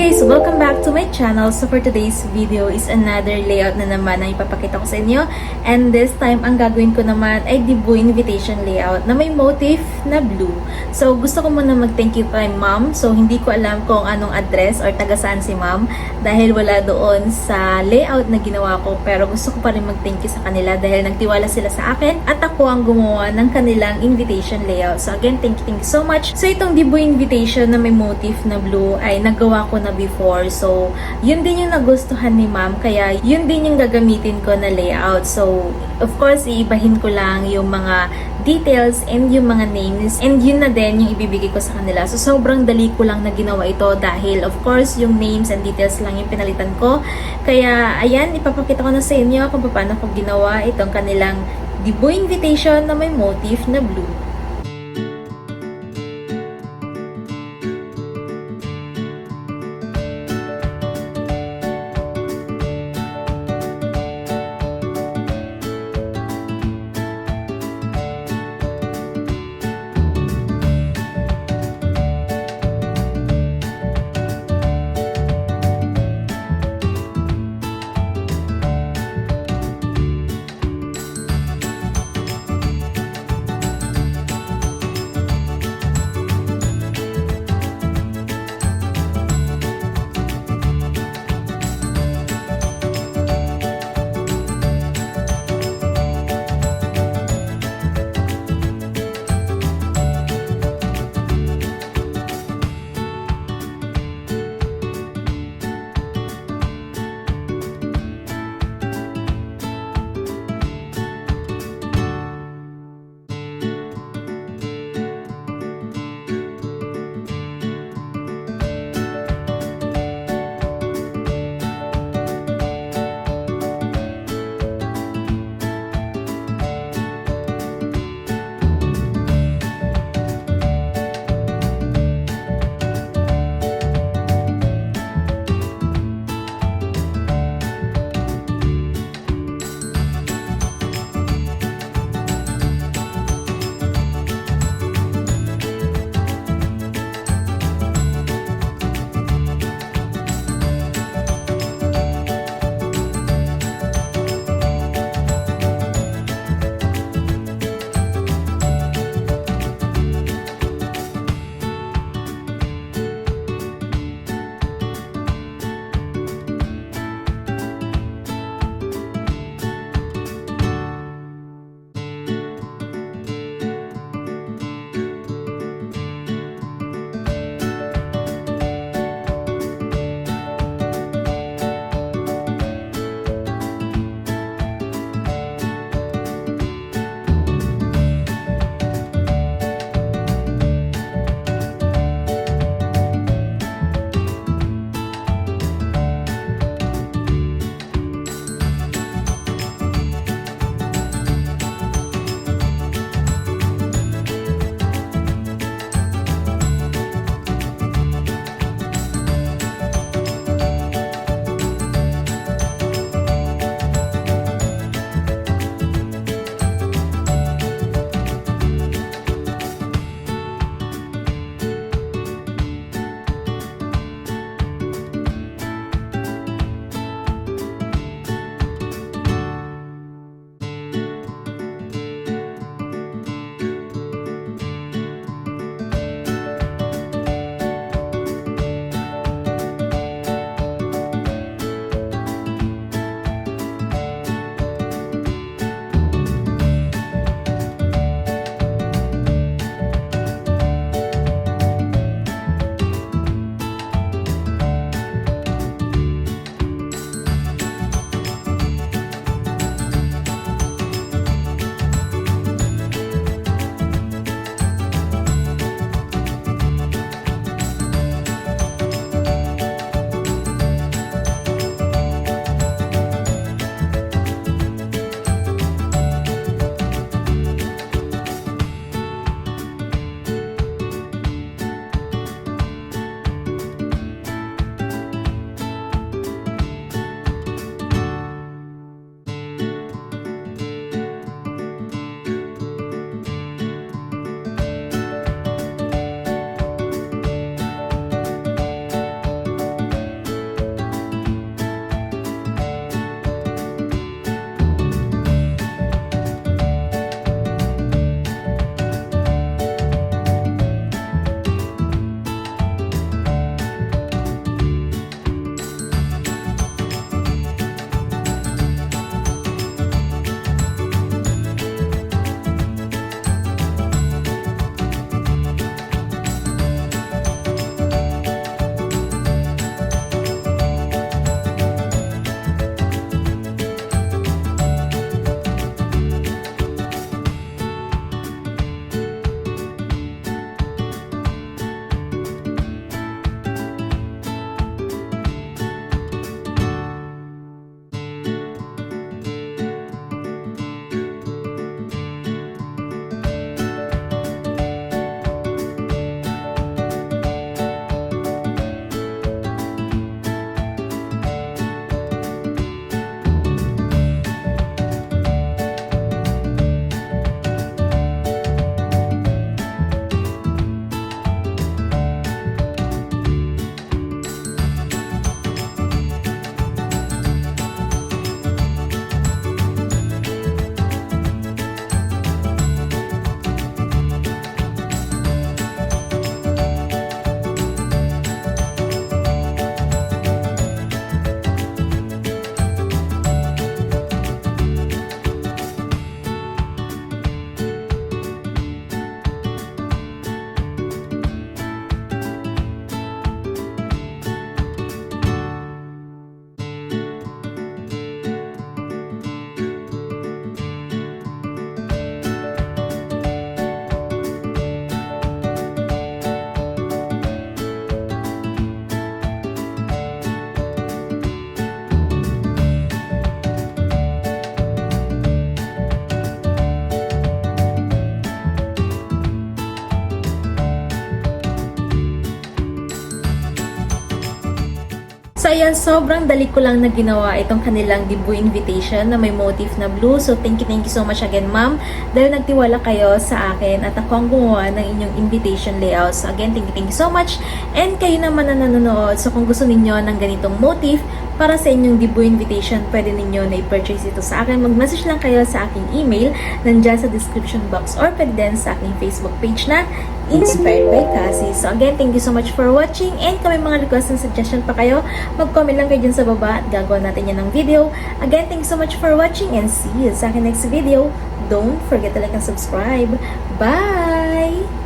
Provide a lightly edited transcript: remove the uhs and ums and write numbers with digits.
guys! Welcome back to my channel. So for today's video is another layout na naman na ipapakita ko sa inyo. And this time, ang gagawin ko naman ay debut invitation layout na may motif na blue. So gusto ko muna mag-thank you kay ma'am. So hindi ko alam kung anong address or taga saan si ma'am dahil wala doon sa layout na ginawa ko. Pero gusto ko pa rin mag-thank you sa kanila dahil nagtiwala sila sa akin at ako ang gumawa ng kanilang invitation layout. So again, thank you so much. So itong debut invitation na may motif na blue ay nagawa ko na before. So, yun din yung nagustuhan ni ma'am. Kaya, yun din yung gagamitin ko na layout. So, of course, iibahin ko lang yung mga details and yung mga names. And yun na din yung ibibigay ko sa kanila. So, sobrang dali ko lang na ginawa ito dahil, of course, yung names and details lang yung pinalitan ko. Kaya, ayan, ipapakita ko na sa inyo kung paano ko ginawa itong kanilang debut invitation na may motif na blue. ayan, sobrang dali ko lang na ginawa itong kanilang debut invitation na may motif na blue. So thank you so much again, ma'am, dahil nagtiwala kayo sa akin at ako ang gumawa ng inyong invitation layout. So again, thank you so much. And kayo naman na nanonood, so kung gusto ninyo ng ganitong motif para sa inyong debut invitation, pwede ninyo na i-purchase ito sa akin. Mag-message lang kayo sa aking email, nandyan sa description box, or pwede din sa aking Facebook page na Inspired by Cassy. So again, thank you so much for watching, and kung may mga request and suggestion pa kayo, mag-comment lang kayo dyan sa baba at gagawa natin yan ng video. Again, thank you so much for watching, and see you sa aking next video. Don't forget to like and subscribe. Bye!